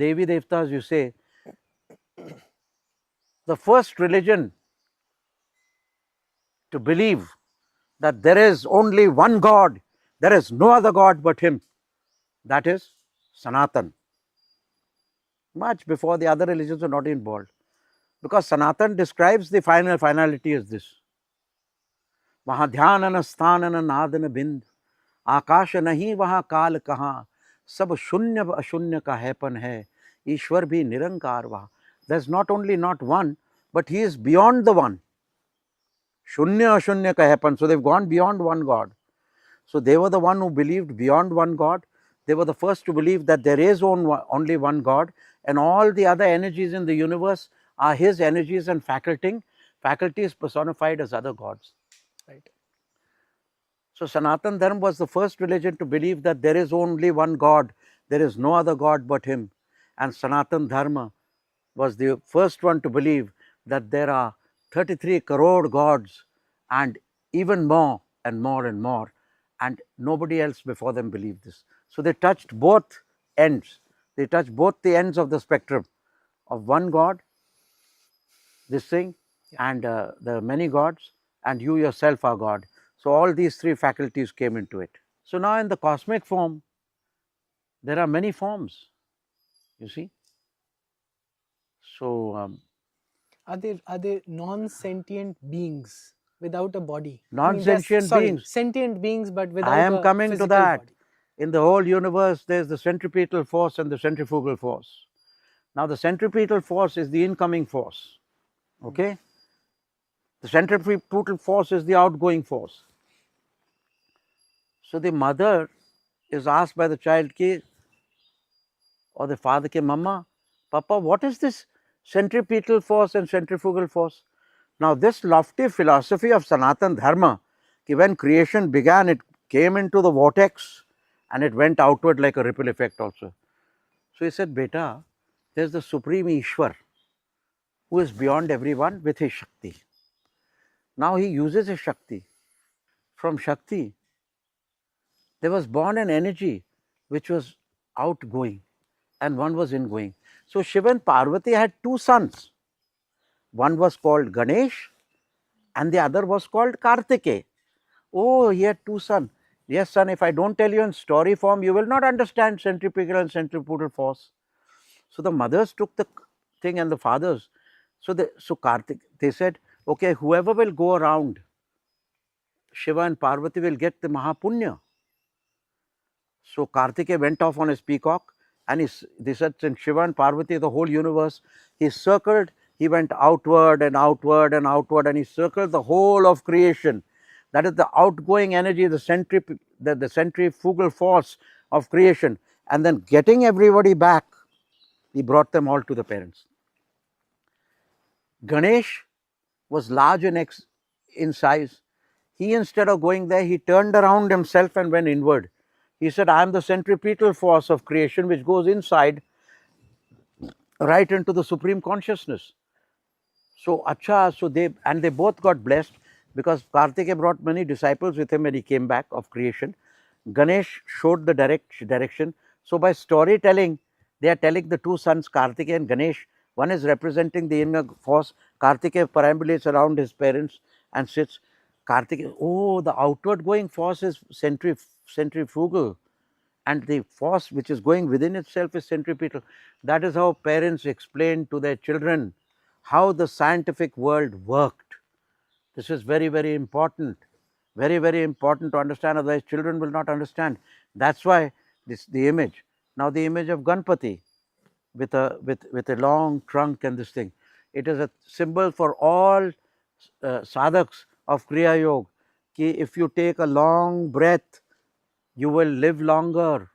Devi Devtas, you say, the first religion to believe that there is only one God, there is no other God but Him, that is Sanatan. Much before the other religions were not involved. Because Sanatan describes the finality as this. वहाँ ध्यान न स्थान न नाद न बिंद, आकाश नहीं वहाँ काल कहाँ, सब शून्य अशून्य का हैपन है, ईश्वर भी निरंकार वहाँ. There's not only not one, but he is beyond the one. Shunya ashunya ka happen. So they've gone beyond one God. So they were the one who believed beyond one God. They were the first to believe that there is only one God, and all the other energies in the universe are his energies and faculties personified as other gods. Right. So Sanatan Dharma was the first religion to believe that there is only one God, there is no other God but him. And Sanatan Dharma was the first one to believe that there are 33 crore gods and even more and more and more, and nobody else before them believed this. So they touched both ends. They touched both the ends of the spectrum of one God, this thing, and the many gods, and you yourself are God. So all these three faculties came into it. So now in the cosmic form, there are many forms, you see. So are they non-sentient beings without a body? Non-sentient beings. Sentient beings, but without I am a coming to that. body. In the whole universe, there is the centripetal force and the centrifugal force. Now, the centripetal force is the incoming force. Okay? The centripetal force is the outgoing force. So the mother is asked by the child ki, or the father ki, Mama, Papa, what is this centripetal force and centrifugal force? Now, this lofty philosophy of Sanatan Dharma, ki when creation began, it came into the vortex and it went outward like a ripple effect also. So he said, Beta, there's the Supreme Ishwar who is beyond everyone with his Shakti. Now he uses his Shakti. From Shakti, there was born an energy which was outgoing and one was ingoing. So Shiva and Parvati had two sons. One was called Ganesh and the other was called Kartike. Oh, he had two sons. Yes, son, if I don't tell you in story form, you will not understand centripetal and centripetal force. So the mothers took the thing and the fathers. So Kartik, they said, okay, whoever will go around, Shiva and Parvati will get the Mahapunya. So Kartikeya went off on his peacock and they said, since Shiva and Parvati, the whole universe, he circled, he went outward and outward and outward, and he circled the whole of creation. That is the outgoing energy, the centrifugal force of creation. And then getting everybody back, he brought them all to the parents. Ganesh was large in size. He, instead of going there, he turned around himself and went inward. He said, I am the centripetal force of creation which goes inside right into the supreme consciousness. So they both got blessed because Kartikeya brought many disciples with him when he came back of creation. Ganesh showed the direction. So by storytelling, they are telling the two sons, Kartikeya and Ganesh. One is representing the inner force. Kartikeya perambulates around his parents and sits. Kartikeya, oh, the outward going force is centrifugal, and the force which is going within itself is centripetal. That is how parents explain to their children how the scientific world worked. This is very, very important. Very, very important to understand, otherwise children will not understand. That's why the image. Now the image of Ganpati with a long trunk and this thing. It is a symbol for all sadhaks of Kriya Yoga. Ki if you take a long breath, you will live longer.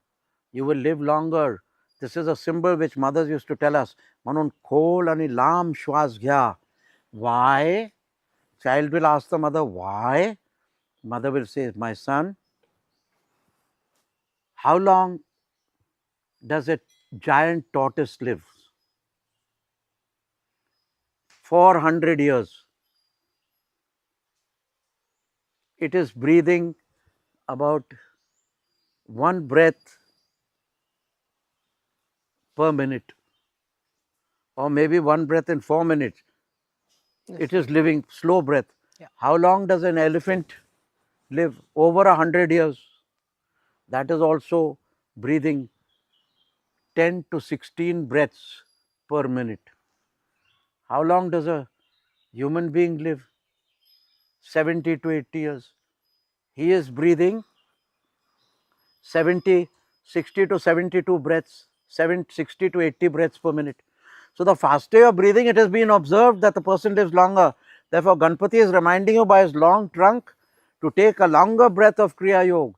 You will live longer. This is a symbol which mothers used to tell us. Manun khol ani lam shwas gya. Why? Child will ask the mother, why? Mother will say, my son, how long does a giant tortoise live? 400 years. It is breathing about one breath per minute. or maybe 1 breath in 4 minutes. Yes. It is living slow breath. Yeah. How long does an elephant live? Over 100 years. That is also breathing 10 to 16 breaths per minute. How long does a human being live? 70 to 80 years. He is breathing 60 to 72 breaths, 60 to 80 breaths per minute. So the faster you're breathing, it has been observed that the person lives longer. Therefore, Ganpati is reminding you by his long trunk to take a longer breath of Kriya Yoga.